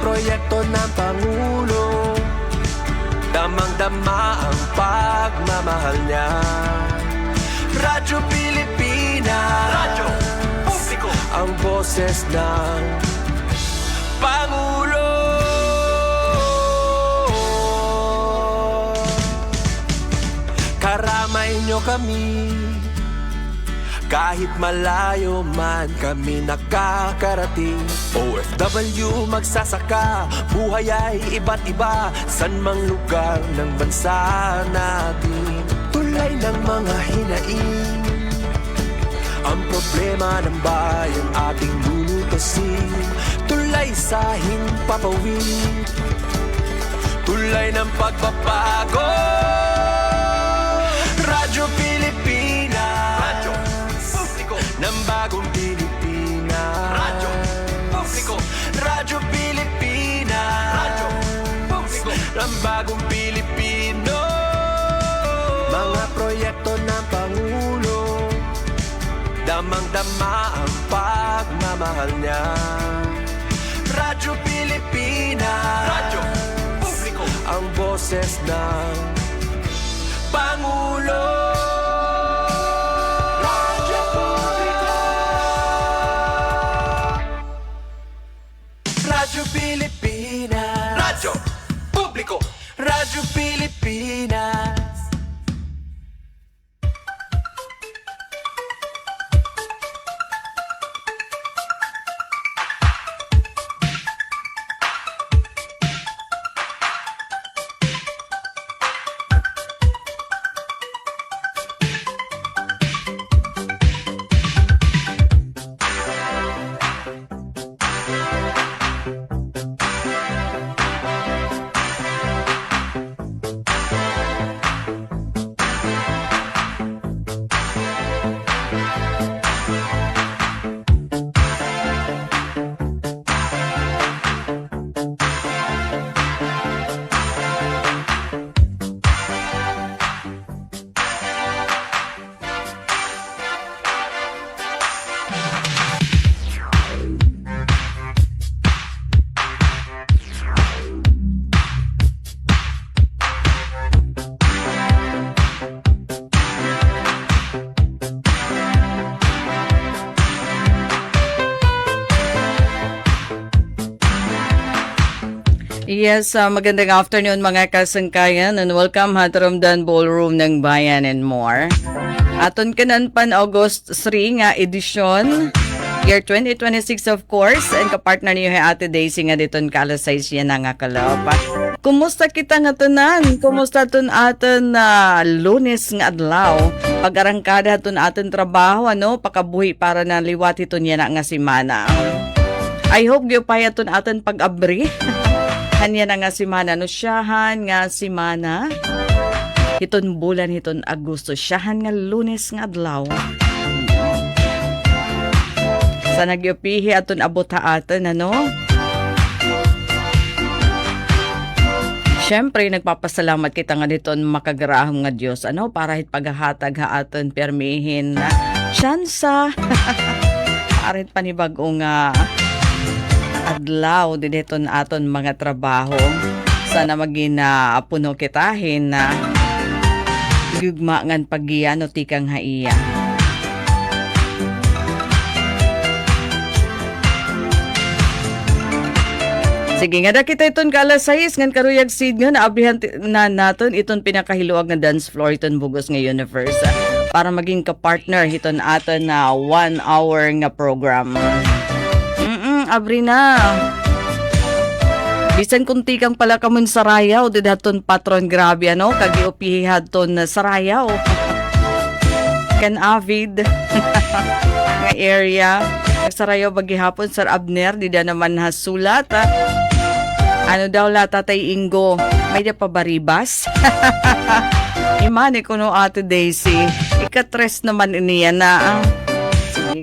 proyekto ng Pangulo, damang-dama ang pagmamahal niya. Radyo Pilipinas, radyo publiko, ang boses ng Pangulo. Karamay nyo kami, kahit malayo man kami nakakarating. OFW magsasaka, buhay ay iba't iba, san mang lugar ng bansa natin. Tulay ng mga hinaing, ang problema ng bayan ating lulutusin. Tulay sa himpapawid, tulay ng pagbabago. Radyo Pilipinas, radyo publiko ng bagong Pilipinas. Radyo publiko, Radyo Pilipinas, radyo publiko ng bagong Pilipino. Mga proyekto ng Pangulo, damang-dama ang pagmamahal niya. Radyo Pilipinas, radyo publiko, ang boses ng Pangulo. Radyo publiko, Radyo Pilipinas, radyo publiko, Radyo Pilipinas. Yes, magandang afternoon mga kasangkayan and welcome ha Ramdan Ballroom ng Bayan and more. Aton kanan pan August 3 nga edisyon, year 2026 of course, and kapartner niyo Ate Daisy nga diton kalasay siya na nga kalop. Kumusta kita nga tanan? Kumusta ton aton Lunes nga adlaw? Pag-arangkada ton aton trabaho ano, pakabuhi para na liwati ton yan nga simana. I hope gyupay aton aton pag-abri. Hanya na nga simana no siyahan nga simana. Hiton bulan hiton Agosto siyahan nga Lunes nga adlaw. Sa nagyupihi aton abot haaton ano. Siyempre nagpapasalamat kita nga diton makagarahom nga Dios ano para hit paghahatag haaton permihin na tsansa. Arit panibag-o nga adlaw dineton aton mga trabaho. Sana magina puno kitahin na gugma ngan paggiya no tikang haiya. Sige nga da kita iton kalas 6 ngan karuyag seed nga naabrihan na naton iton pinakahiluag nga dance floor iton bugos nga universe para maging ka-partner hiton aton na 1 hour nga program. Abri na. Bisan kunti kang pala kamon sarayaw, didaton patron grabe ano, kagiupihad ton sarayaw. Kan avid. Nga area. Nagsarayaw bagihapon Sir Abner, di da naman hasulat. Ano daw la Tatay Ingo, may da pa baribas? Imani ko no Ate Daisy, ikatres naman iniya na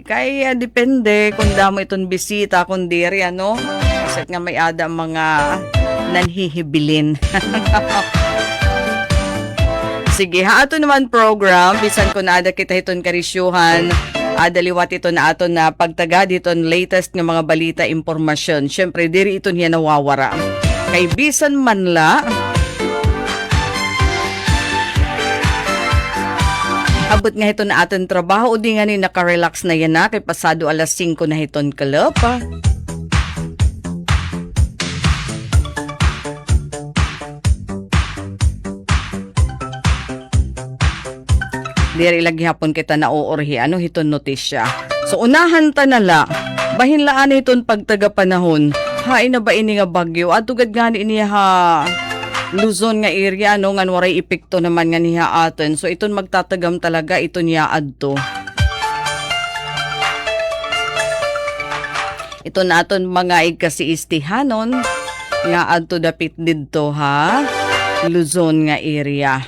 kaya depende kung damo itong bisita kundi ano kasi nga may ada mga nanhihibilin. Sige ha ato naman program bisan ko na ada kita iton karisyuhan Daliwat ito na aton na pagtaga dito latest nga mga balita, impormasyon. Syempre, diri ito niya nawawara. Kay bisan manla, abot nga ito na aton trabaho, o di nga ni nakarelax na yan na, kay pasado alas 5 na hiton kalap. Diri lagi hapon kita nauorhi ano hiton notisya. So unahan ta nala, bahin laan hiton pagtaga panahon. Hain na ba ini nga bagyo? At tugad gani ini ha Luzon nga area no nga waray epekto naman nga niya aton. So iton magtatagam talaga ito niya adto. Ito naton mga igkasiistihanon nga adto dapit didto ha Luzon nga area.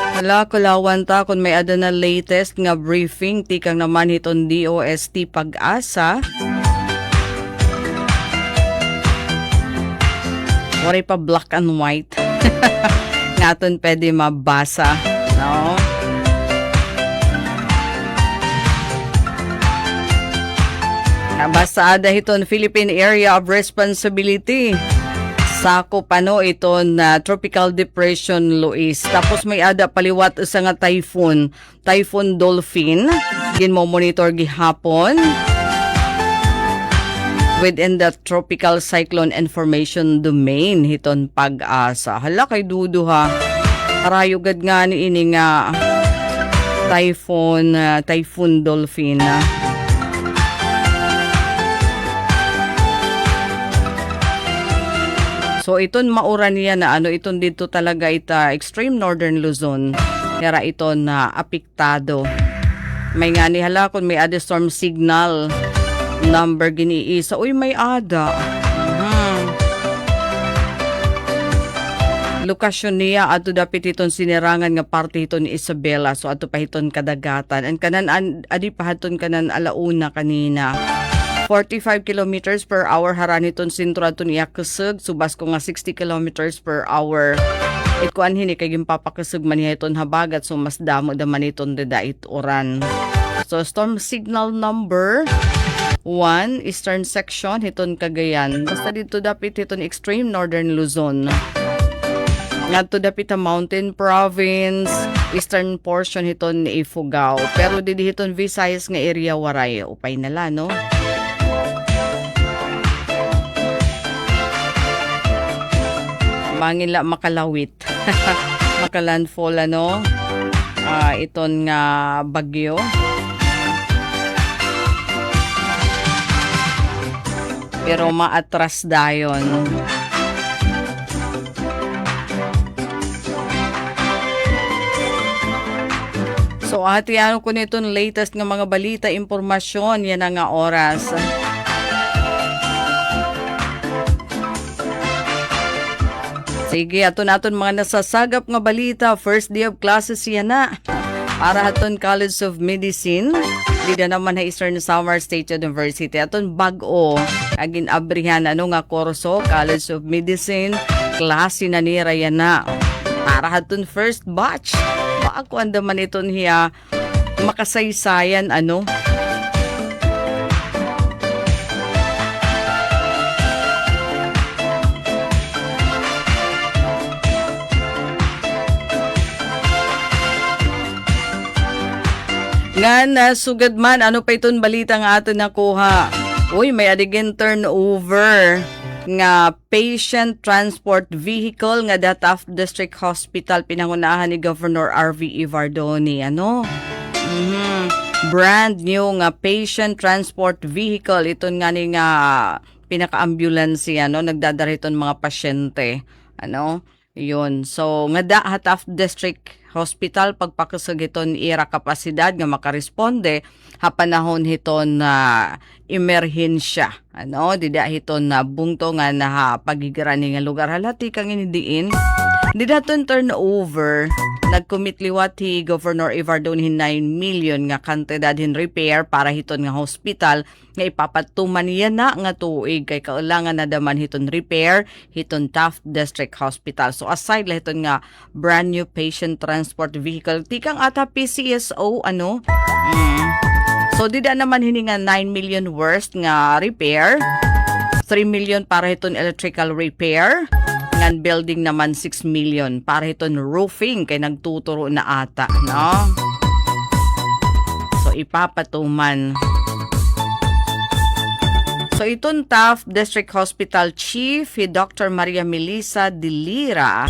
Hala, kulawan ta kung may ada na latest nga briefing tikang naman hiton DOST Pag-asa. Waray pa black and white. Ngaton pwede mabasa. No? Basta ada hiton Philippine Area of Responsibility. Sako pano ito na Tropical Depression Luis. Tapos may ada paliwat sa nga typhoon. Typhoon Dolphin. Ginmo-monitor gihapon. Within the Tropical Cyclone Information Domain. Hiton Pag-asa. Hala kay dudo ha. Karayugad nga ni ini nga Typhoon Dolphin. So iton maura niya na ano iton dito talaga ita extreme northern Luzon. Kaya ito na apektado. May nga ni hala kung may ada storm signal number giniisa. Uy may ada. Lokasyon niya ato dapit iton sinirangan nga parte iton ni Isabela. So ato pa iton kadagatan. And kanan adi pa haton kanan alauna kanina. 45 kilometers per hour haraniton sentro aton iakasug, subas ko nga 60 kilometers per hour. Ikuan hini kay gimpapakasug man iton habagat, so mas damo daman iton dedait oran. So storm signal number 1 eastern section hiton Cagayan. Basta dito dapit hiton extreme northern Luzon. Ngadto dapit sa Mountain Province, eastern portion hiton ni Ifugao. Pero didi hiton Visayas nga area waray upay nala no. Mangila makalawit. Makalandfall ano. Iton nga bagyo. Pero maatras dayon. So hatiyan ko niton latest nga mga balita, impormasyon yan nga oras. Sige, ato naton mga nasasagap nga balita. First day of classes yan na. Para haton College of Medicine. Dida naman na Eastern Samar State University. Aton bag-o. Agin abrihan ano nga kurso. College of Medicine. Klase na nira yan na. Para haton first batch. Baako andaman iton hiya. Makasaysayan ano. Nga na sugad man, ano pa iton balita nga ato nakuha? Uy, may adigin turnover nga patient transport vehicle nga Dataf District Hospital pinangunahan ni Governor R.V. Ivardoni. Ano? Brand new nga patient transport vehicle. Iton nga ni nga pinaka-ambulance ano, nagdadariton mga pasyente. Ano? Yun. So, nga Dataf District Hospital pagpakasag hiton ira kapasidad nga makaresponde hapanahon hiton na emerhensya. Ano, dida hiton na bungto nga na pagigirani nga lugar halati kang inidiin. Dida ton turnover nagkomitliwat hi Governor Ivardoni 9 million nga kantidad hin repair para hiton nga hospital nga ipapatuman niya na nga tuig kay kailangan na daman hiton repair hiton Taft District Hospital. So aside la hiton nga brand new patient transport vehicle tikang ata PCSO ano. So dida naman hininga 9 million worth nga repair. 3 million para hiton electrical repair. Ngan building naman 6 million para hiton roofing kay nagtuturo na ata, no? So ipapatuman. So iton Taft District Hospital Chief, si Dr. Maria Melissa Dilira.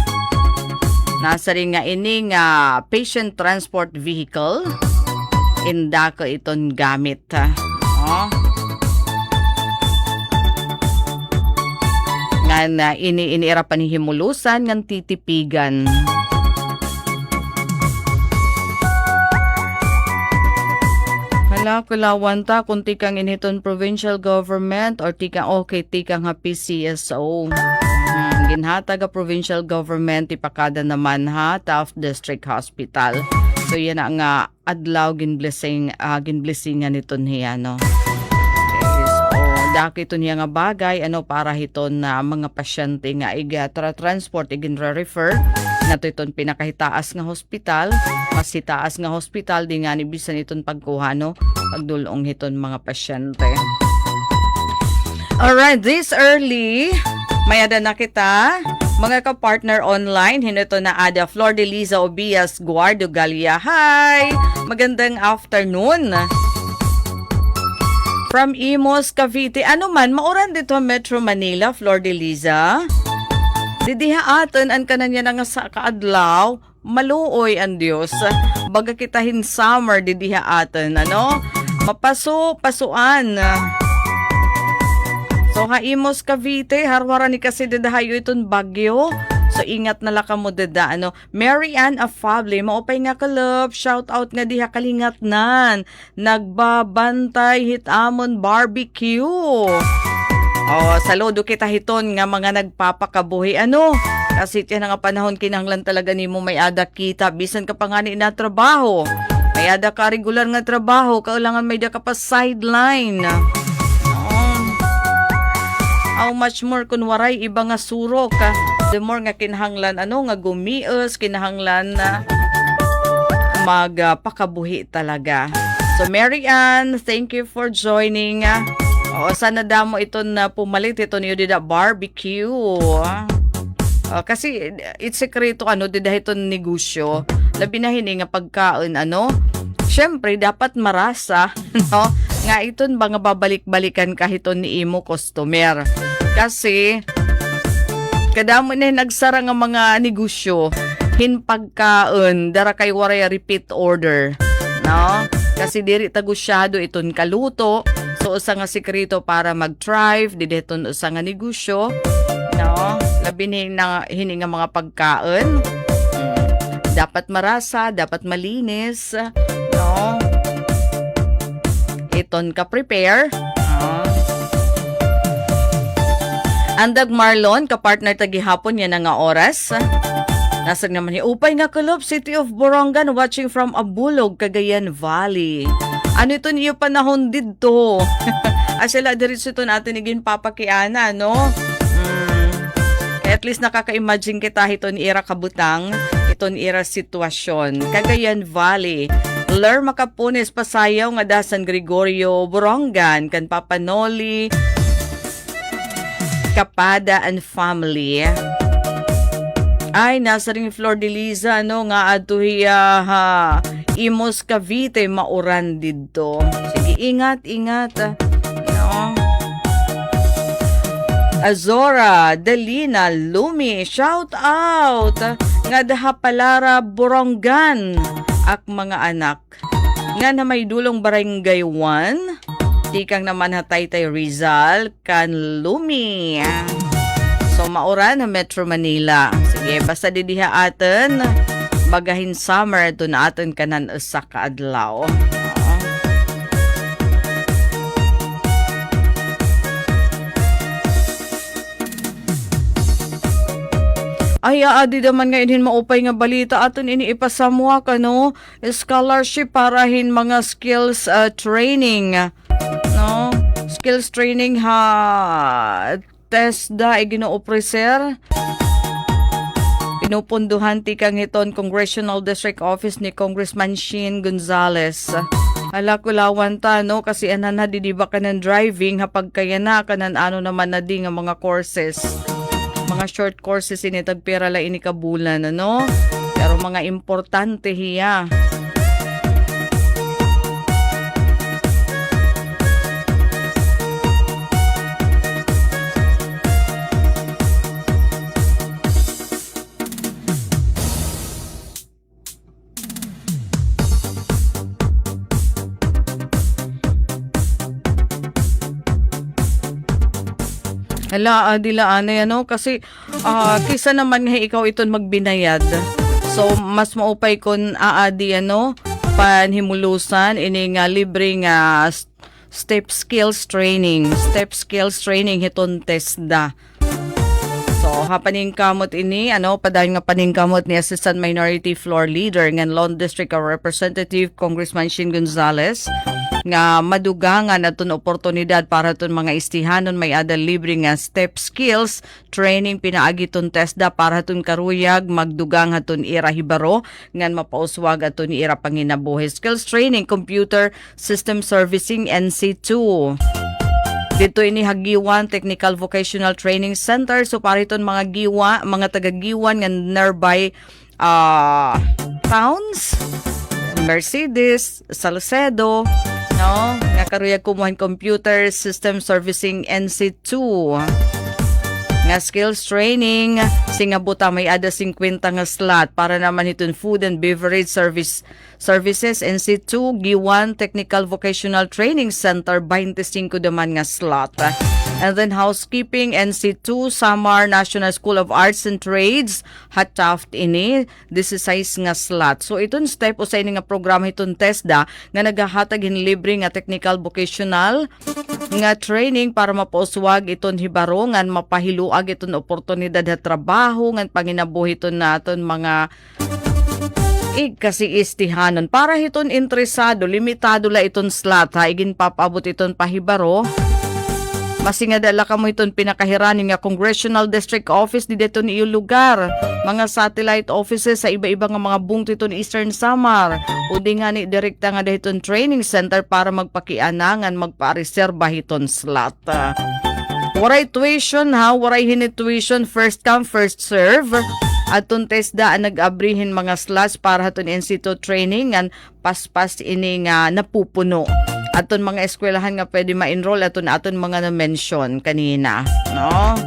Nasa rin nga ini nga patient transport vehicle. Inda ko iton gamit. Oh. Nga iniira pa ni himulusan ng titipigan. Hala, kulawan ta kung tikang initon provincial government or tikang tikang ha PCSO. Ginhatag a provincial government ipakada naman ha Taft District Hospital. So yan nga adlaw ginblessingan niton hiya no. Daki ito niya nga bagay para hiton na mga pasyente nga transport igin-refer na to iton pinakahitaas nga hospital, mas hitaas nga hospital di nga ni bisan iton pagkuha no pagdulong hiton mga pasyente. Alright, this early mayada na kita mga ka-partner online, hinito na Ada Flor de Liza Obias Guardo Galia. Hi! Magandang afternoon. From Imos, Cavite. Ano man, mauran dito Metro Manila, Flor de Liza. Didiha aton, an kanan niya nga sa kaadlaw, maluoy ang Diyos. Baga kitahin summer, didiha aton, ano? Pasuan. So, Imos, Cavite, harwara ni kasi didahayo iton bagyo. So, ingat na laka mo dada, ano. Mary Ann Afable, maupay nga kalop, shout out nga diha kalingat nan. Nagbabantay hitamon barbecue. Oh, saludo kita hiton nga mga nagpapakabuhi, ano. Kasi tiyan nga panahon kinahanglan talaga nimo may ada kita, bisan ka pa nga ni na trabaho. May ada ka regular nga trabaho, kailangan may da ka pa sideline. How much more kun waray iba nga surok the more nga kinahanglan nga gumios kinahanglan na magpakabuhi talaga. So Mary Ann, thank you for joining. Sana damo ito na pumalit ito niyo dida barbecue. Kasi it's sekreto dida ito negosyo. Labi na hini nga pagkaon syempre dapat marasa no nga iton ba nga babalik-balikan kahiton ni imo customer. Kasi kadamo na nagsara nga mga negosyo hinpagkaon dara kay waray repeat order no kasi diri tagusyado iton kaluto. So usa nga sekreto para mag-thrive dideton usa nga negosyo no labi hini nga mga pagkaon dapat marasa, dapat malinis no iton ka prepare. Andag Marlon, kapartner tagihapon yan nga oras. Nasag naman niya, upay nga kalop, City of Borongan, watching from Abulog, Cagayan Valley. Ano ito niyo panahon dito? Asala, diretso ito natin igin papakiana, no? At least nakaka-imagine kita ito ni Ira Kabutang, ito ni Ira sitwasyon. Cagayan Valley. Ler Makapunes, Pasayaw, nga Dasan Gregorio, Borongan, kan Papanoli, Kapada and family. Ay, nasa ring Flor de Liza, nga atuhiya Imos, Cavite, mauran dito. Sige, ingat. No? Azora, Delina, Lumi, shout out. Nga daha palara, Borongan, ak mga anak. Nga na may dulong barangay 1. Tikang naman Taytay Rizal, Kanlumi. So, mauran na Metro Manila. Sige, basta didiha atin, bagahin summer, ito na atin kanan sa kaadlaw. Ay, adi naman ngayon maupay nga balita aton ini ipasamwa scholarship para hin mga skills training. No? Skills training TESDA ginoopreser. Pinupunduhan tikang hiton Congressional District Office ni Congressman Sheen Gonzales. Hala kulawan ta no kasi anan na di ba kanan driving hapag kaya na kanan ano naman na di nga mga courses. Mga short courses ini tagpera la ini kabulan ano. Pero mga importante hiya. Hala, dila ano yan, no? Kasi kisa naman nga ikaw iton magbinayad. So, mas maupay kun aadi ano, panhimulusan, ini nga libre nga step skills training. Step skills training hiton TESDA. So, hapaning kamot ini, ano, padayon nga paning kamot ni Assistant Minority Floor Leader ng Lone District Representative Congressman Shin Gonzales nga madugangan aton oportunidad para ton mga istihanon may ada libre nga step skills training pinaagi ton TESDA para ton karuyag magdugang aton ira hibaro ngan mapauswag aton ira panginabuhi. Skills training computer system servicing NC2. Dito ini Hagiwan Technical Vocational Training Center. So pariton mga taga-Giwan nga nearby towns, Mercedes, Salcedo, no? Nga karuyag kumuhan computer system servicing NC2. Nga skills training, singabuta may ada 50 nga slot para naman itong food and beverage services NC2 Giwan Technical Vocational Training Center 25 naman nga slot. And then housekeeping NC2 Samar National School of Arts and Trades Hataft ini 16 nga slot. So itong step o sa ini nga programa itong TESDA nga nagahatag in libre nga technical vocational nga training para mapauswag iton hibaro ngan mapahiluag iton oportunidad sa trabaho ngan panginabuhi iton naton mga kasi istihanon para hiton interesado limitado la iton slot ha igin papabot iton pahibaro. Masinga dala ka mo iton pinakahiranin nga Congressional District Office di dito ni iyong lugar. Mga satellite offices sa iba-iba nga mga bungto iton Eastern Samar. O di nga ni direkta nga dahiton training center para magpakianangan magpa-reserba hiton slot. Waray tuition ha, waray hinituition, first come first serve. Atong TESDA ang nag-abrihin mga slots para haton NC2 training nga paspas ini nga napupuno. Aton mga eskwelahan nga pwede ma-enroll aton mga na-mention kanina, no?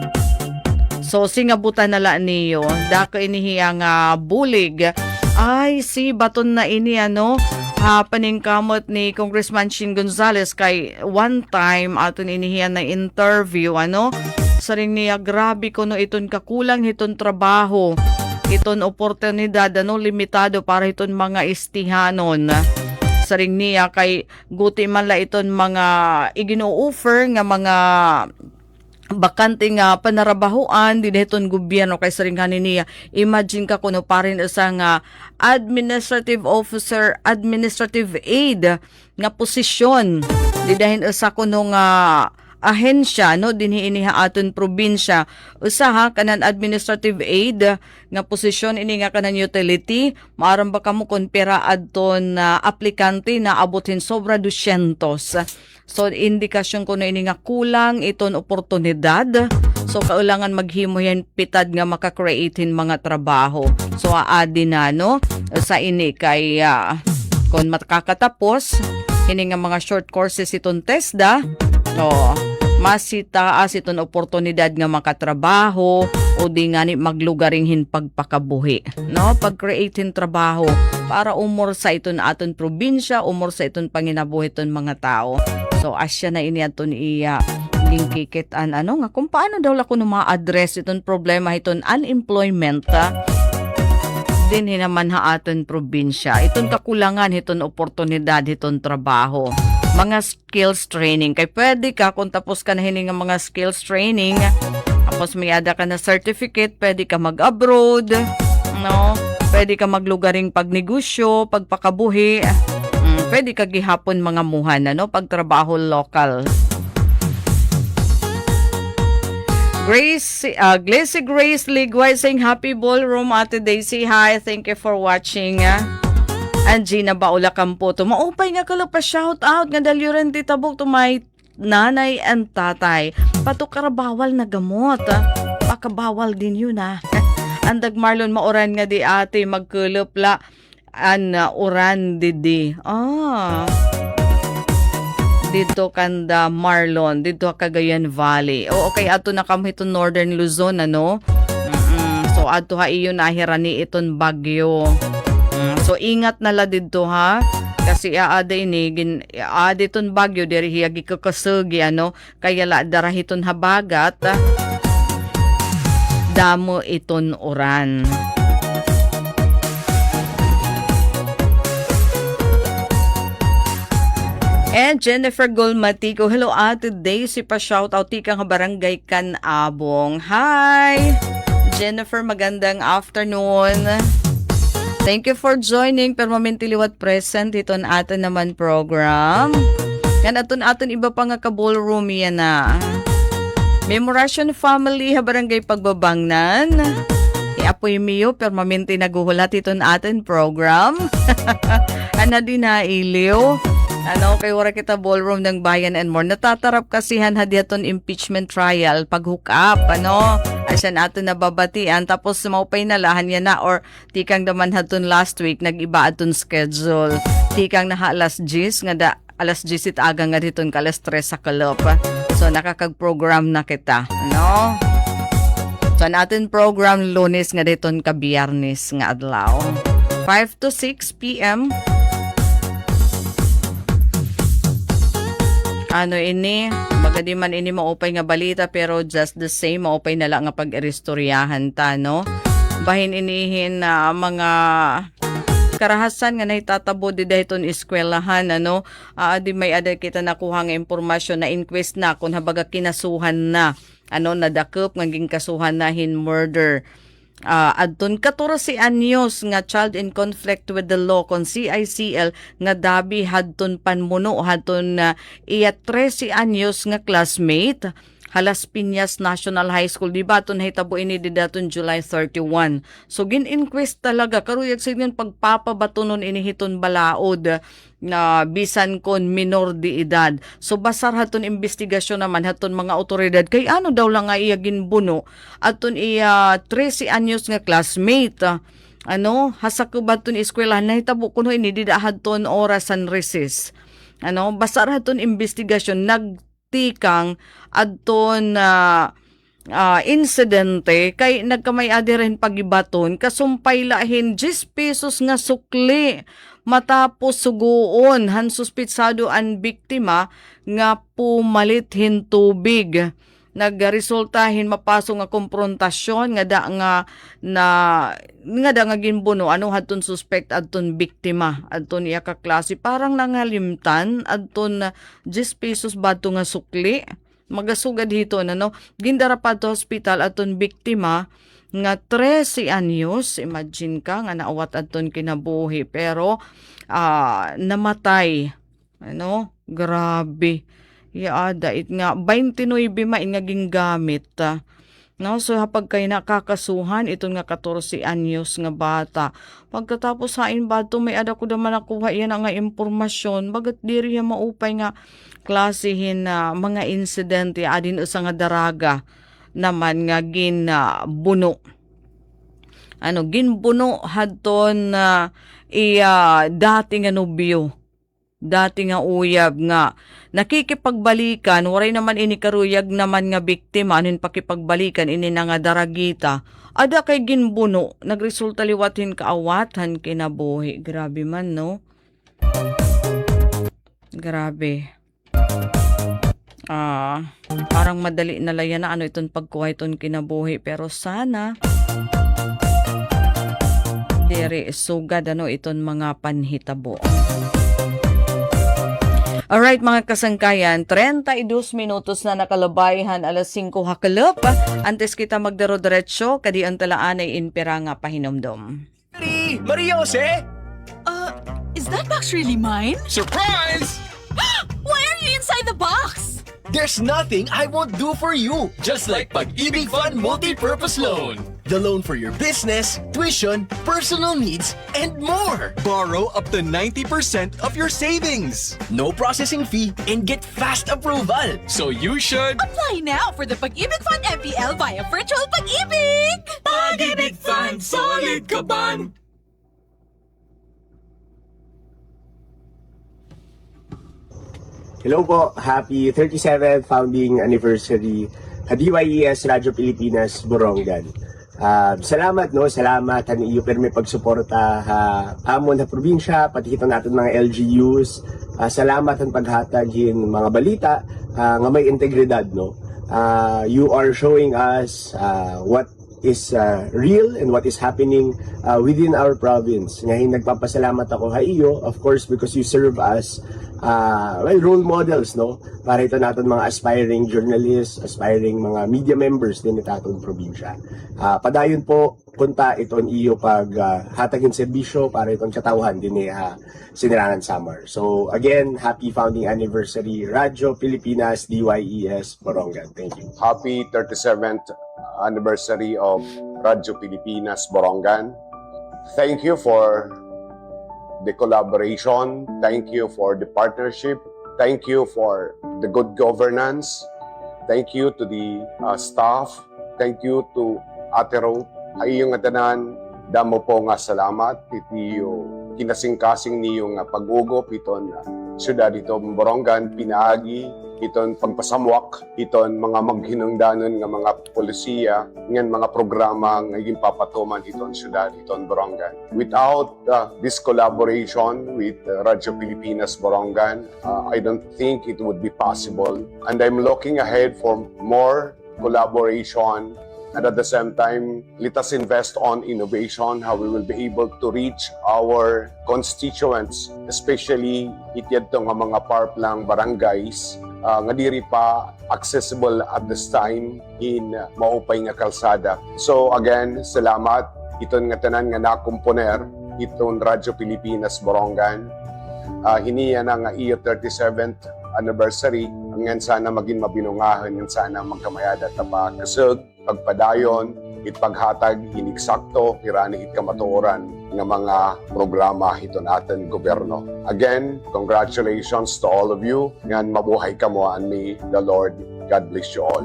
So singabutan na la niyo dako inihiya nga bulig ay si baton na ini ano paningkamot ni Congressman Shin Gonzales kay one time aton inihiya na interview ano saring niya grabe ko no iton kakulang hiton trabaho iton oportunidad ano limitado para iton mga istihanon saring niya kay guti man la iton mga igino-offer nga mga bakante nga panarabahoan di deton gobyerno kay saring niya imagine ka kuno parin isa nga administrative officer administrative aid nga posisyon di dahin isa kuno nga ahensya no dinhi iniha aton probinsya usaha kanan administrative aid nga posisyon ini nga kanan utility maaram ba kamo kon pera adton aplikante na abutin sobra 200 so indikasyon kuno ini nga kulang iton oportunidad so kaulangan maghimo yan pitad nga maka-createin mga trabaho so aadi na no sa ini kay kon makakatapos ini nga mga short courses iton TESDA no mas itaas iton oportunidad nga makatrabaho o di nga ni maglugaring hin pagpakabuhi no pag-createin trabaho para umor sa iton aton probinsya umor sa iton panginabuhi iton mga tao so asya na ini aton iya lingkikitan ano nga kung paano daw la kuno ma-address iton problema iton unemployment din naman ha aton probinsya iton kakulangan iton oportunidad iton trabaho mga skills training kay pwede ka kung tapos ka na hining mga skills training tapos may ada ka na certificate pwede ka mag-abroad no pwede ka maglugaring pagnegosyo pagpakabuhi pwede ka gihapon mga muhan no pagtrabaho local. Grace Ligway saying happy ballroom Ate Daisy hi thank you for watching Angie na baula kampo to. Maupay nga kalo pa shout out nga dalyuran titabok to my nanay and tatay. Patukarabawal na gamot. Pakabawal din yun Andag Marlon maoran nga di ate magkulop la an uran didi. Dito kanda Marlon, dito Cagayan Valley. O okay ato na kamo ito Northern Luzon ano. So ato ha iyon nahirani iton bagyo. So ingat nala dito ha. Kasi aada ini aditon bagyo diri hiyagi kakasugi ano kaya la darahiton habagat damo iton uran. And Jennifer Golmatico, hello ate Daisy pa shout out tika nga barangay Canabong. Hi Jennifer, magandang afternoon. Thank you for joining permanently what present iton atin naman program. Yan aton iba pa nga ka ballroom yan Memoration family ha barangay Pagbabangnan. Iapoy miyo permanente naguhulat iton atin program. Ana din na iliw. Kay wala kita ballroom ng Bayan and More. Natatarap kasihan hadiaton impeachment trial pag-hook up, Asyan ato nababatian tapos maupay na lahan yan or tikang daman haton last week nag-iba aton schedule. Tikang naha alas 10 nga da alas 10 it aga nga diton ka alas 3 sa kalop. So nakakag-program na kita, So natin program Lunes nga diton ka Biyernes nga adlaw. 5 to 6 p.m. Ini, magadi man ini maupay nga balita pero just the same maupay na lang nga pag-iristoryahan ta, Bahin inihin na mga karahasan nga nahitatabo di dayton eskwelahan, di may ada kita nakuha nga impormasyon na inquest na kung habaga kinasuhan na, nadakop nga ging kasuhan na hin murder. Adton 14 anyos nga child in conflict with the law kon CICL nga dabi hadton panmuno hadton iya 13 anyos nga classmate Halas Piñas National High School di baton hitabo ini di daton July 31. So gin-inquest talaga karuyag sa inyon pagpapabatunon ini hiton balaod na bisan kon minor di edad. So basar haton investigasyon naman haton mga otoridad kay ano daw lang nga iya ginbuno aton iya 13 anyos nga classmate. Hasakubaton eskwelahan na hitabo kuno ini di hadton orasan recess. Basar haton investigasyon nagtikang adton insidente kay nagkamay adiren pagibaton kasumpay lahin 10 pesos nga sukli matapos suguon han suspitsado an biktima nga pumalit hin tubig. Nagresultahin mapaso nga komprontasyon nga nga ginbuno hadton suspect adton biktima adton iya ka klase parang nangalimtan adton 10 pesos bato nga sukli magasugad hito gindara pa to hospital aton biktima nga 13 anyos. Imagine ka nga naawat aton kinabuhi pero namatay. Grabe. Dait nga 29 main nga gingamit. So hapag kay nakakasuhan iton nga 14 anyos nga bata. Pagkatapos hain bato may ada ko naman nakuha yan nga impormasyon bagat diri maupay nga klasihin na mga insidente adin usa nga daraga naman nga ginbuno. Ginbuno hadton dati nga nobyo. Dati nga uyab nga nakikipagbalikan waray naman ini karuyag naman nga biktima anin pakipagbalikan ini na nga daragita ada kay ginbuno nagresulta liwatin kaawatan kinabuhi. Grabe man grabe. Parang madali na layan na iton pagkuha iton kinabuhi pero sana diri sugad iton mga panhitabo. Alright mga kasangkayan, 32 minutos na nakalabayhan alas 5 hakalop. Antes kita magdaro-diretso, kadi ang talaan ay inpira nga pahinomdom. Maria Jose? Is that box really mine? Surprise! Why are you inside the box? There's nothing I won't do for you. Just like Pag-ibig Fund Multi-Purpose Loan. The loan for your business, tuition, personal needs, and more. Borrow up to 90% of your savings. No processing fee and get fast approval. So you should... Apply now for the Pag-ibig Fund MPL via Virtual Pag-ibig! Pag-ibig Fund, solid ka ban? Hello po, happy 37th founding anniversary DYES Radyo Pilipinas Borongan. Salamat han iyo permi pagsuporta amon sa probinsya, pati kita natin mga LGUs. Salamat han paghatagin mga balita nga may integridad You are showing us what is real and what is happening within our province. Ngayon nagpapasalamat ako sa iyo, of course, because you serve as role models, para ito natin mga aspiring journalists, aspiring mga media members din ito atong probinsya. Padayon po, kunta iton iyo pag hatagin serbisyo para itong katawhan din Sinirangan Summer. So again, happy founding anniversary Radyo Pilipinas DYES Borongan. Thank you. Happy 37th anniversary of Radyo Pilipinas Borongan. Thank you for the collaboration. Thank you for the partnership. Thank you for the good governance. Thank you to the staff. Thank you to Ate Ro. Ayong tanan, damo po nga salamat. Itiyo kinasing-kasing niyo nga pag-ugop iton syudad ito Borongan, pinaagi iton pagpasamwak, iton mga maghinungdanon nga mga polisiya, ngan mga programa nga iging papatuman iton syudad, iton Borongan. Without this collaboration with Radyo Pilipinas Borongan, I don't think it would be possible. And I'm looking ahead for more collaboration. And at the same time, let us invest on innovation, how we will be able to reach our constituents, especially ityadto nga mga parplang barangays, nga diri pa accessible at this time in maupay nga kalsada. So again, salamat iton nga tanan nga nakomponer iton Radyo Pilipinas Borongan. Hiniya na nga iya 37th anniversary, ngan sana maging mabinungahan, ngan sana magkamayada tapa kasug pagpadayon, itpaghatag, iniksakto, irani itkamatuoran ng mga programa ito natin gobyerno. Again, congratulations to all of you. Ngan mabuhay ka mo and may the Lord God bless you all.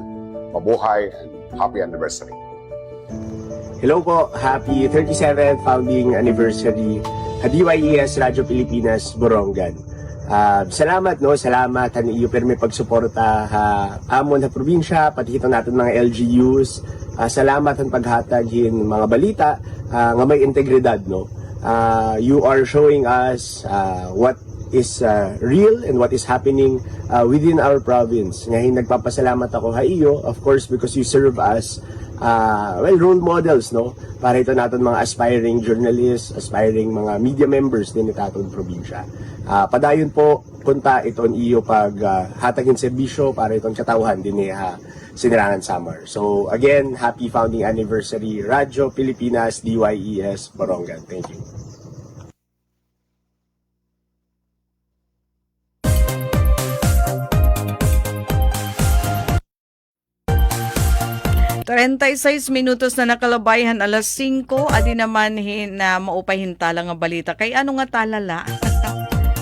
Mabuhay and happy anniversary. Hello po, happy 37th founding anniversary DYES Radyo Pilipinas Borongan. Salamat han iyo permi pagsuporta amon sa probinsya, pati kita natin mga LGUs. Salamat han paghatagin mga balita nga may integridad You are showing us what is real and what is happening within our province. Ngayon nagpapasalamat ako sa iyo, of course, because you serve as role models para ito natin mga aspiring journalists, aspiring mga media members din ito atong probinsya. Padayon po, kunta iton iyo pag hatagin serbisyo para itong katawhan din Sinirangan Summer. So again, happy founding anniversary Radyo Pilipinas DYES Borongan. Thank you. Trentay 6 minutos na nakalabayhan alas 5, adi naman na maupay hintala nga balita. Kay ano nga talala?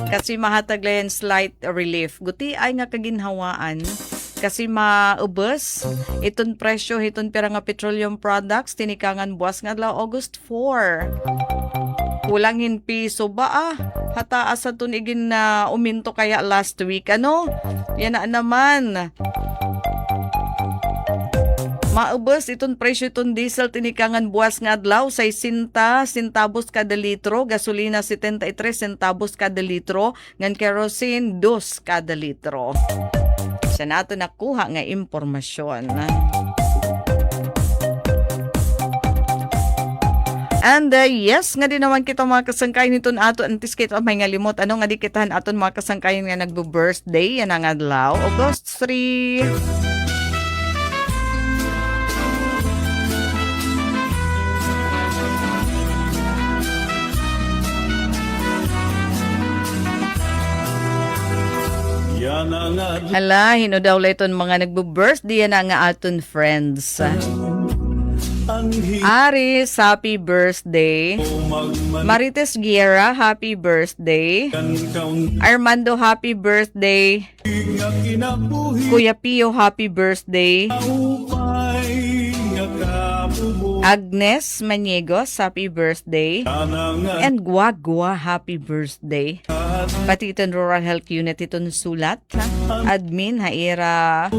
Kasi mahatag layan slight relief. Guti ay nga kaginhawaan. Kasi maubos iton presyo iton pera nga petroleum products tinikangan buwas nga adlaw August 4. Kulangin piso ba hata asa tun igin na uminto kaya last week yan na naman. Maubos iton presyo iton diesel tinikangan buwas nga adlaw 60 centavos kada litro, gasolina 73 centavos kada litro, ngan kerosene 2 kada litro. Sa nato nakuha nga impormasyon. And yes, nga din naman kita mga kasangkayan niton ato antis kita may nga limot nga di kitahan aton mga kasangkayan nga nagbo-birthday yan ang adlaw August 3. Yan ang Hala, daw iton mga nagbo-birthday na nga aton friends. Aris, happy birthday. Marites Guerra, happy birthday. Armando, happy birthday. Kuya Pio, happy birthday. Agnes Maniegos, happy birthday. And Guagua, happy birthday. Pati itong Rural Health Unit itong sulat. Admin, Haira.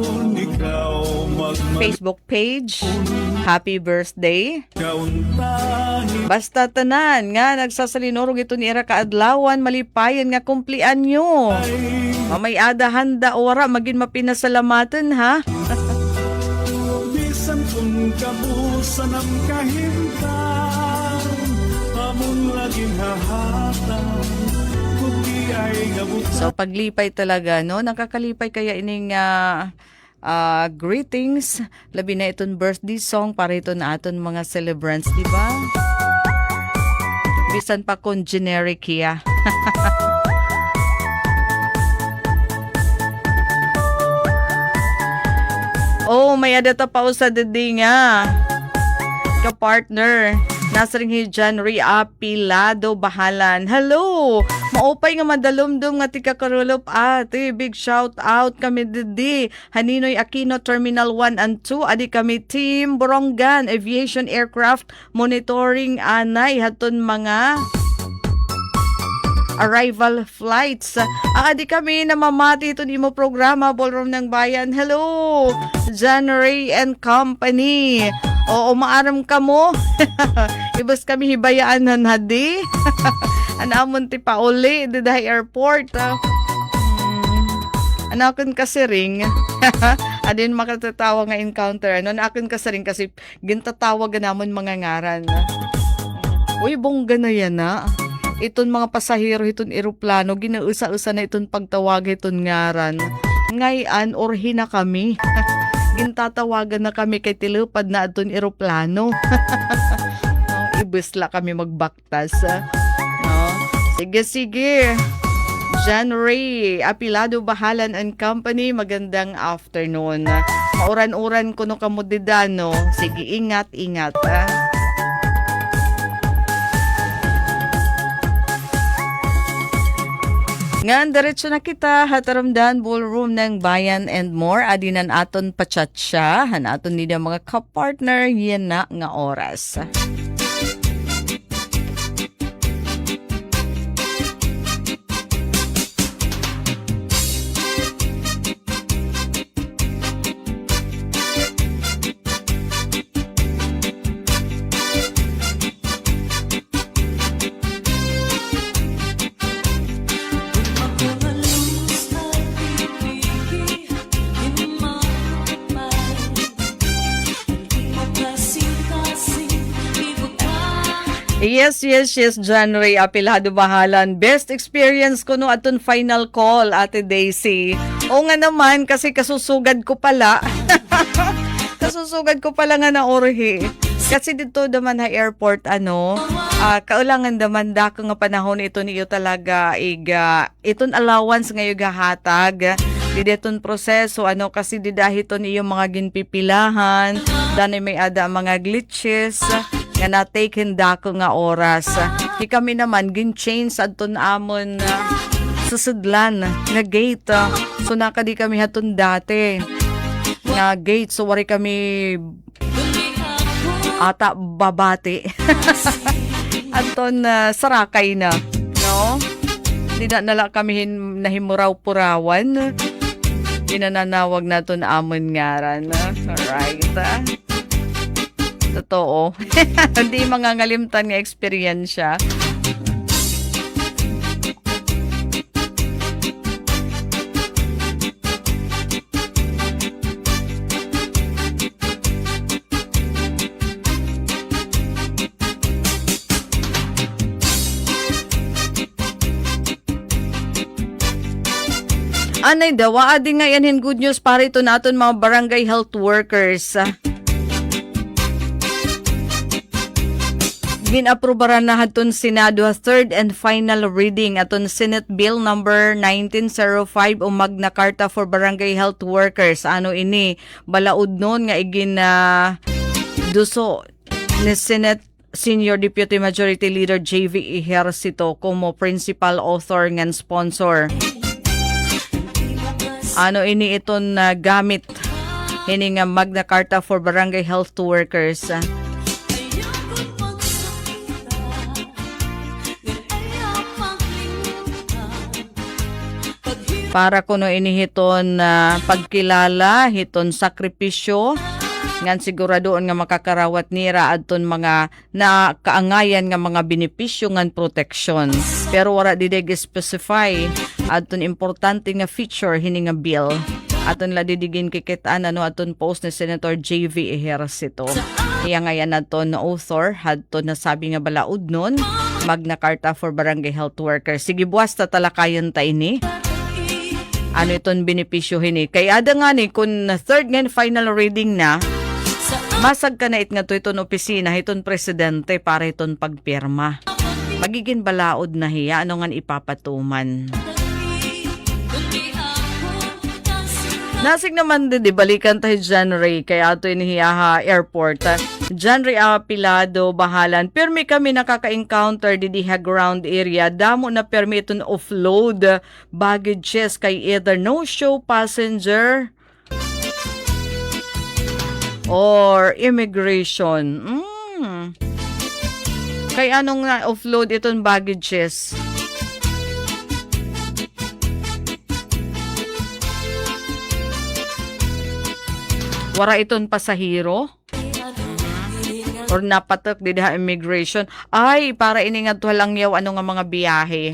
Facebook page, happy birthday. Basta tanan nga nagsasalinorog ito ni Ira kaadlawan malipayan nga kumplian nyo. Mamay ada handa ora magin mapinasalamatan ha. Bisan kung kabusan ang kahimtan, amon laging hahatan, kundi ay gabutan. So paglipay talaga no, nakakalipay kaya ining greetings, labi na iton birthday song para ito na aton mga celebrants, di ba? Bisan pa kung generic ya. Oh, may adata pa sa didi nga. Ka-partner. Nasring Hijan Apilado Bahalan. Hello! Maupay nga madalumdum nga tika karulop ate. Big shout out kami didi. Haninoy Aquino Terminal 1 and 2. Adi kami Team Borongan Aviation Aircraft Monitoring Anay. Haton mga arrival flights. Adi kami namamati ito ni mo programa Ballroom ng Bayan. Hello! John Ray and Company. Oo, maaram ka mo. Ibas kami hibayaan na nadi. Anamon ti pa uli, didahi airport. Anakon kasi ring. Adin makatatawa nga encounter. Ano, anakon kasi ring kasi gintatawag namon mga ngaran. Uy, bongga na yan na. Iton mga pasahero, iton eroplano, ginausa-usa na iton pagtawag iton ngaran. Ngayon, orhi na kami. Gintatawagan na kami kay tilupad na aton eroplano. Ibusla kami magbaktas. No? Sige. John Ray, Apilado Bahalan and Company, magandang afternoon. Mauran-uran ko no kamudidano. Sige, ingat. Ngan, diretso na kita, hataramdan, ballroom ng Bayan and more. Adinan aton pachatsya, hanaton nila mga kapartner, yan na nga oras. Yes, John Ray Apilado Bahalan. Best experience ko no aton final call, Ate Daisy. O nga naman, kasi kasusugad ko pala. Kasusugad ko pala nga na orhi. Kasi dito naman ha airport, kaulangan naman dako nga panahon ito niyo talaga iton allowance nga yung gahatag. Dideton proseso, kasi didahiton iyo mga ginpipilahan, danay may ada mga glitches, nga na-taken dako nga oras. Di kami naman gin-change adton amon susudlan nga gate. So nakadi kami hatun dati nga gate. So wari kami ata babati. Anton sarakay na. No? Di na nala kami nahimuraw-purawan. Dinananawag naton amon ngaran. Alright. Totoo. Hindi mangangalimtan nga experience siya. Anay daw, adi nga yan good news para ito natin mga barangay health workers. Ginaprobaran na haton Senado third and final reading aton Senate Bill number 1905 o Magna Carta for Barangay Health Workers. Ano ini balaod nun nga igin duso ni Senate Senior Deputy Majority Leader JV Ejercito como principal author ngan sponsor. Ano ini iton gamit ini nga Magna Carta for Barangay Health Workers. Para kuno ini hiton pagkilala, hiton sakripisyo, ngan siguradoon nga makakarawat nira adton mga nakaangayan nga mga benepisyo ngan protection. Pero wala didig specify adton importante nga feature hini nga bill. Aton la didigin kikitaan ano aton post ni Senator JV Ejercito. Iya ngayon aton na author hadton nasabi nga balaod nun Magna Carta for Barangay Health Workers. Sige buwas ta talakayon ta ini. Ano iton benepisyo hini? Kaya ada nga ni, kung third nga final reading na, masag ka na nga to iton opisina, iton presidente para iton pagpirma. Magiging balaod na hiya, ano nga ipapatuman. Nasig naman di balikan tayo January, kaya ito inihiyaha airport. January Pilado, bahalan. Permi kami nakaka-encounter di diha ground area. Damo na permi itong offload baggages kay either no-show passenger or immigration. Kay anong na-offload itong baggages? Wara iton pasahero? Or napatok di diha immigration? Ay, para ini nga to lang yaw ano nga mga biyahe.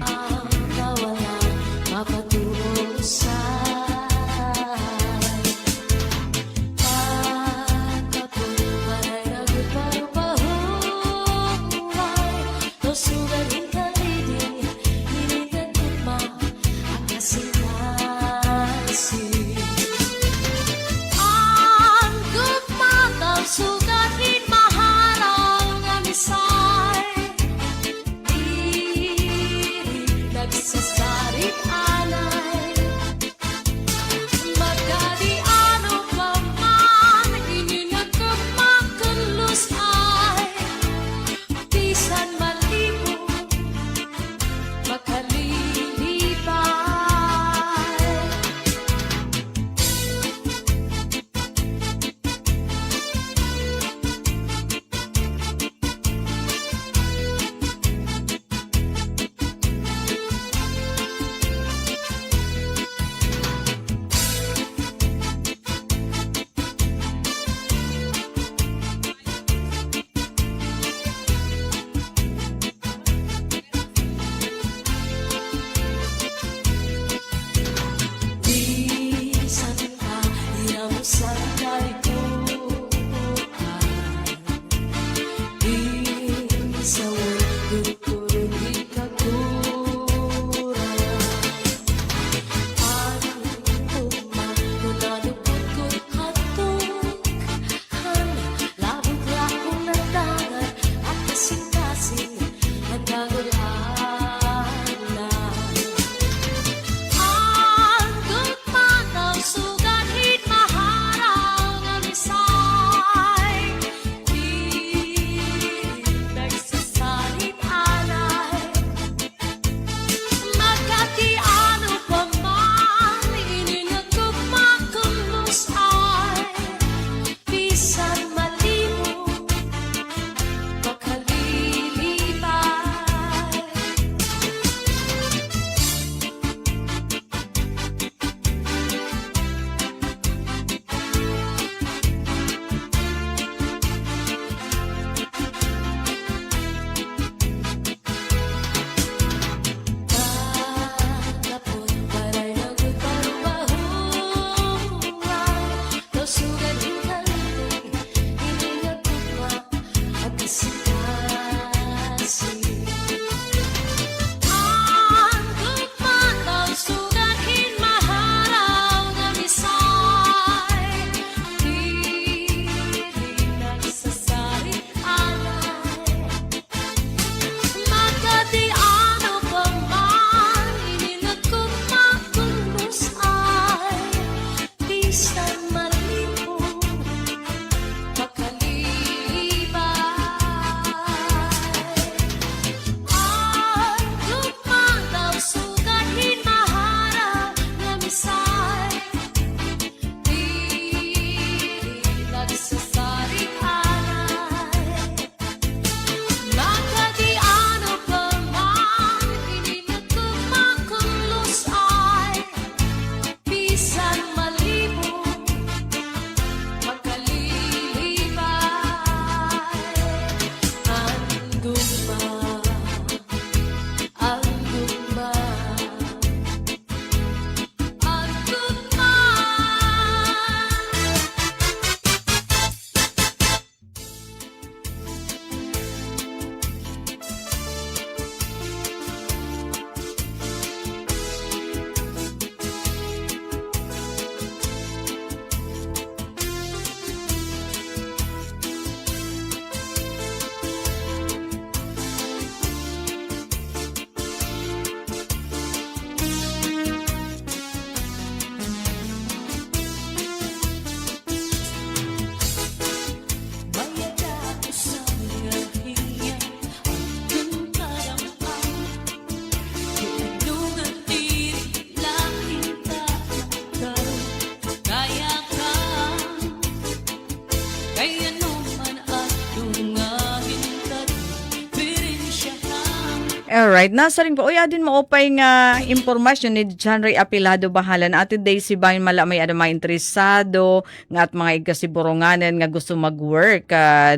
Alright, nasa rin po. Uy, adin mo opay nga impormasyon ni John Ray Apilado Bahalan. Ate Daisy Bayan mala may mga interesado nga at mga igasiboronganan nga gusto mag-work.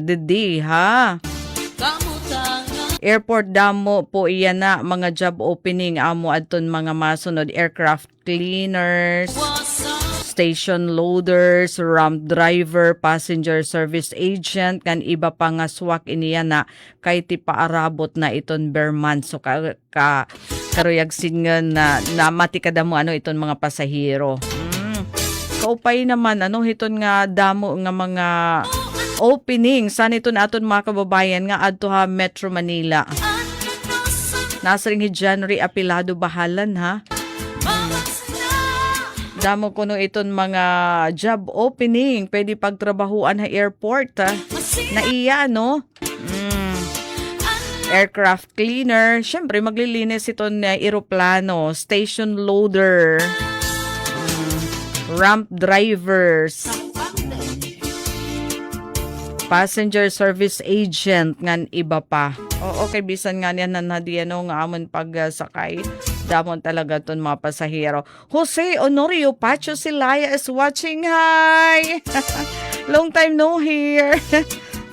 Didi, ha? Airport damo po iyan na mga job opening amo adton mga masunod aircraft cleaners, station loaders, ramp driver, passenger service agent kan iba pa nga swak iniya na kay ti paarabot na iton berman so karuyag singan na matikada mo ano iton mga pasahero. Kaupay naman ano hiton nga damo nga mga opening san iton aton mga kababayan nga adto ha Metro Manila. Nasa ring January Apilado Bahalan ha. Damo kuno iton mga job opening pwede pagtrabahuan ha airport ha. Na iya no. Aircraft cleaner, syempre maglilinis iton na eroplano, station loader, ramp drivers, passenger service agent ngan iba pa. O okay bisan nga niyan na diano nga amon pagsakay. Damon talaga ton mga pasahero. Jose Honorio Pacho Silaya is watching. Hi! Long time no hear.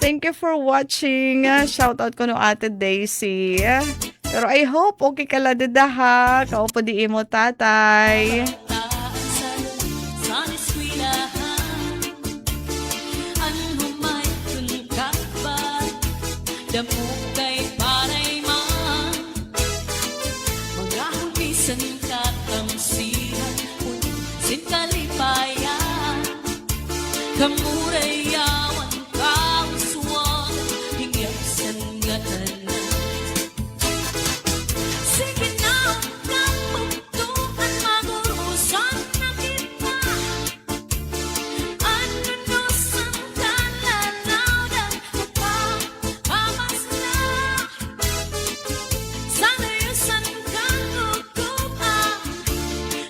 Thank you for watching. Shout out ko no Ate Daisy. Pero I hope okay ka la dada ha. Kaupo di mo tatay. Damukay paray man mga hulisan katamsihan sin kalipayan kamurayawan kauswan hingyap sanggatan sige na kapagtukan magurusan na kita ano no sang kalalaw dan amas na sana yusan kang kukuha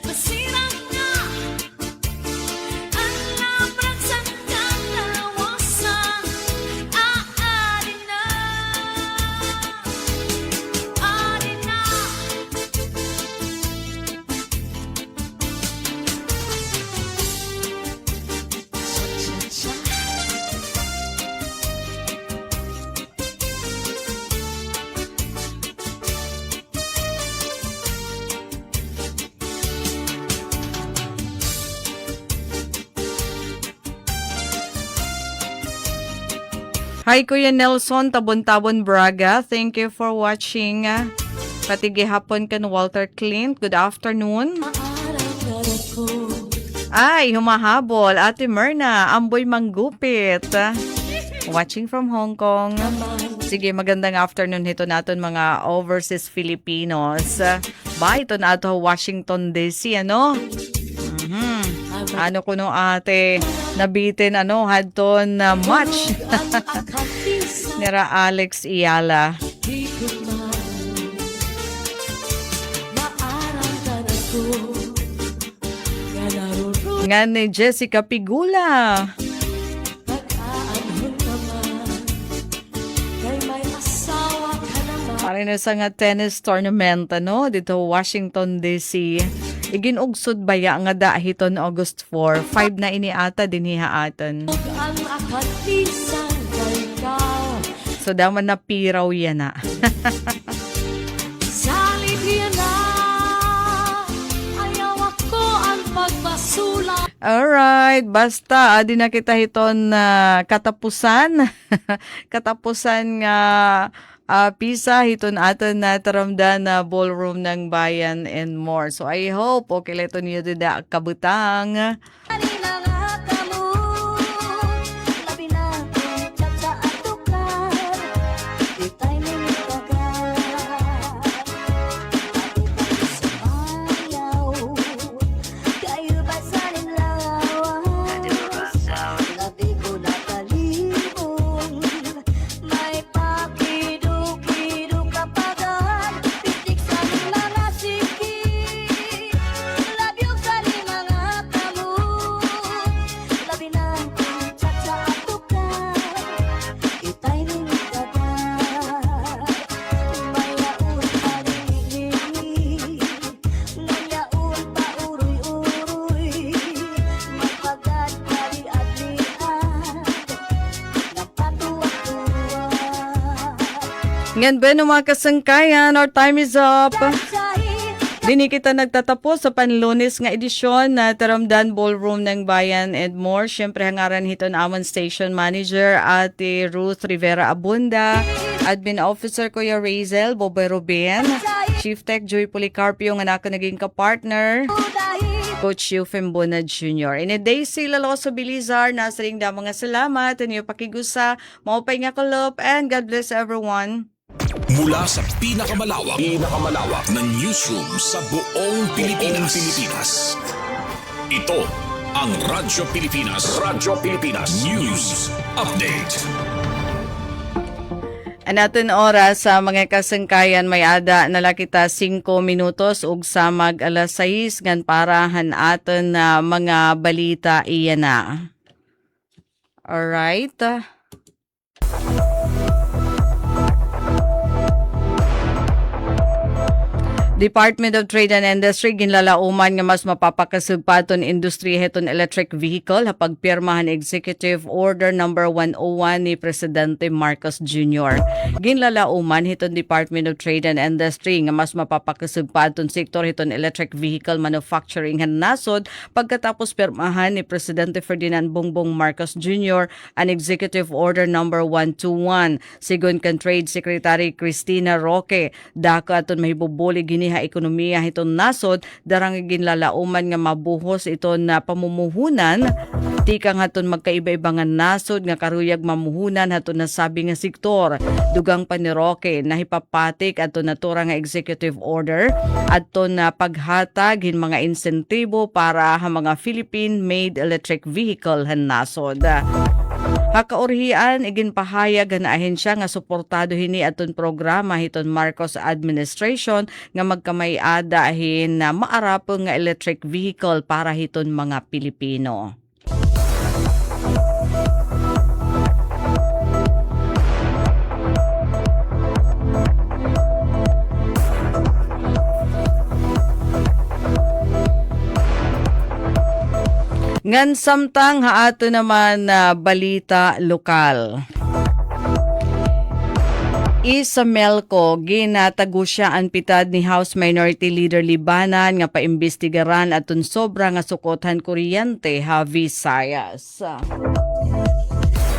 masirang na ang labrak sa kalawasan aadin na Hi Kuya Nelson Tabon-Tabon Braga. Thank you for watching. Patigi hapon kan Walter Clint. Good afternoon. Ay, humahabol. Ate Myrna, Amboy Manggupit. Watching from Hong Kong. Sige, magandang afternoon hito naton mga overseas Filipinos. Bye, ito na ato Washington DC, ano? Ano kuno ate, nabitin ano, hadton na match. Nira Alex Iyala. Nga ni Jessica Pigula. Pare na sa nga tennis tournament ano, dito Washington DC. Iginugsod baya nga dahiton August 4. 5 na iniata dinhihaatan. So daman na piraw yan na. Alright, basta adi na kita hiton katapusan. Katapusan nga pisa hiton aton na taramdan na ballroom ng bayan and more. So I hope okay leto niyo dida kabutang. Ngan ba no mga kasangkayan, our time is up. Dini kita nagtatapos sa panlunes nga edisyon na Taramdan Ballroom ng Bayan and More. Siyempre hangaran hiton amon station manager Ate Ruth Rivera Abunda, admin officer Kuya Razel Boboy Ruben, Chief Tech Joy Policarpio nga naka naging kapartner Coach Eufem Bonad Jr. In a day sila Loso Bilizar, nasaring da mga salamat and yung pakigusa, maupay nga kulop, and God bless everyone. Mula sa pinakamalawak na newsroom sa buong Pilipinas. Ito ang Radyo Pilipinas News Update. Anaton oras sa mga kasangkayan may ada nala kita 5 minutos ug samag alas 6 ngan para hanaton na mga balita iyan na. Alright. Department of Trade and Industry ginlalauman nga mas mapapakasug paton industriya heton electric vehicle hapag pirmahan Executive Order number 101 ni Presidente Marcos Jr. Ginlalauman heton Department of Trade and Industry nga mas mapapakasug paton sektor heton electric vehicle manufacturing han nasod pagkatapos pirmahan ni Presidente Ferdinand Bongbong Marcos Jr. an Executive Order number 121. Sigon kan Trade Secretary Cristina Roque, dako aton mahibubuli gini ekonomiya hiton nasod darang ginlalauman nga mabuhos ito na pamumuhunan tikang haton magkaiba-ibangan nasod nga karuyag mamuhunan haton nasabi nga sektor. Dugang pa ni Roque nahipapatik aton natura nga executive order aton na paghatag hin mga insentibo para ha mga Philippine-made electric vehicle han nasod. Hakaorhian iginpahayag na ahensya nga suportado hini aton programa hiton Marcos administration nga magkamay-ada hin na maarapong nga electric vehicle para hiton mga Pilipino. Ngan samtang haato naman na balita lokal. Isa Melco, ginatago siya ang pitad ni House Minority Leader Libanan nga paimbestigaran aton sobra nga sukotan kuryente ha Visayas.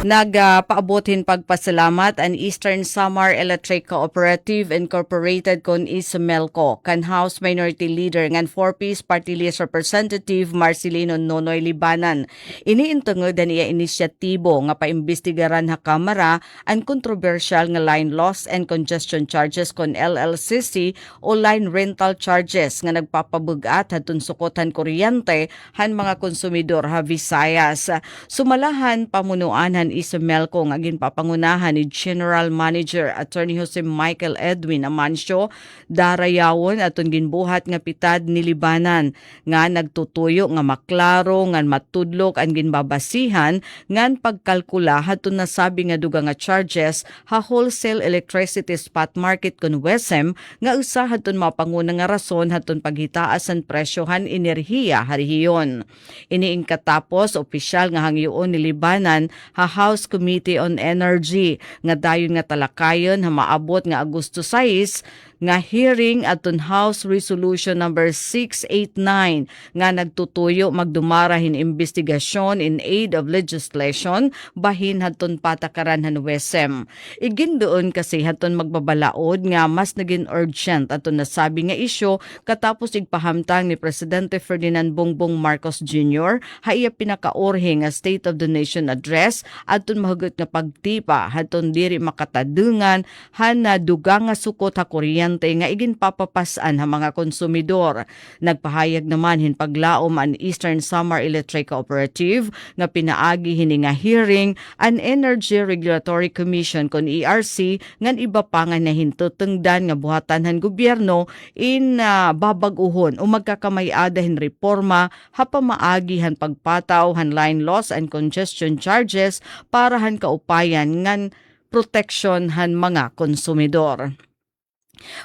Nagpaabotin pagpasalamat ang Eastern Samar Electric Cooperative Incorporated kon Ismelco kan House Minority Leader ngan 4-piece Party List Representative Marcelino Nonoy Libanan. Iniintungod ang iya inisyatibo nga paimbestigaran ha Kamara ang controversial nga line loss and congestion charges kon LLCC o line rental charges nga nagpapabugat hatun sukotan kuryente han mga konsumidor ha Visayas. Sumalahan pamunuan han Ismelco nga ginpapangunahan ni General Manager Attorney Jose Michael Edwin Amancio, darayawon aton ginbuhat nga pitad ni Libanan nga nagtutuyo nga maklaro ngan matudlok ang ginbabasihan ngan pagkalkula haton nasabi nga dugang nga charges ha wholesale electricity spot market kun WESM nga usa haton mapanguna nga rason haton paghitaas ang presyohan enerhiya ha rehiyon. Iniing katapos opisyal nga hangyoon ni Libanan ha House Committee on Energy nga dayon nga talakayon ha maabot nga Agosto 6 nga hearing aton House Resolution number 689 nga nagtutuyo magdumarahin investigasyon in aid of legislation bahin haton patakaran han WESM. Igindoon kasi haton magbabalaod nga mas naging urgent aton nasabi nga isyu katapos igpahamtang ni Presidente Ferdinand Bongbong Marcos Jr. ha iya pinakaorhe nga State of the Nation address aton mahugot nga pagtipa haton diri makatadungan han na dugang nga sukot ha kuryente nga iginpapapasan ha mga konsumidor. Nagpahayag naman hin paglaom ang Eastern Samar Electric Cooperative nga pinaagi hini nga hearing an Energy Regulatory Commission kon ERC ngan iba pa nga nahintutungdan nga buhatan han gobyerno in babag-uhon o magkakamay-ada hin reforma ha pamaagi han pagpataw han line loss and congestion charges para han kaupayan ngan proteksyon han mga konsumidor.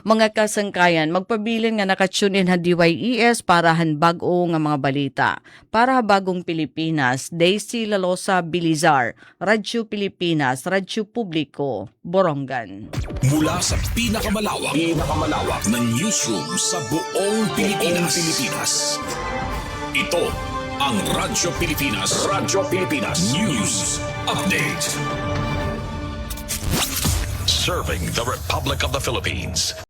Mga kasangkayan, magpabilin nga nakatunin ha DYES para hanbag-o nga mga balita. Para bagong Pilipinas, Daisy Lalosa Bilizar, Radyo Pilipinas, Radyo Publiko, Borongan. Mula sa pinakamalawak na newsroom sa buong Pilipinas. Ito ang Radyo Pilipinas News Update. Serving the Republic of the Philippines.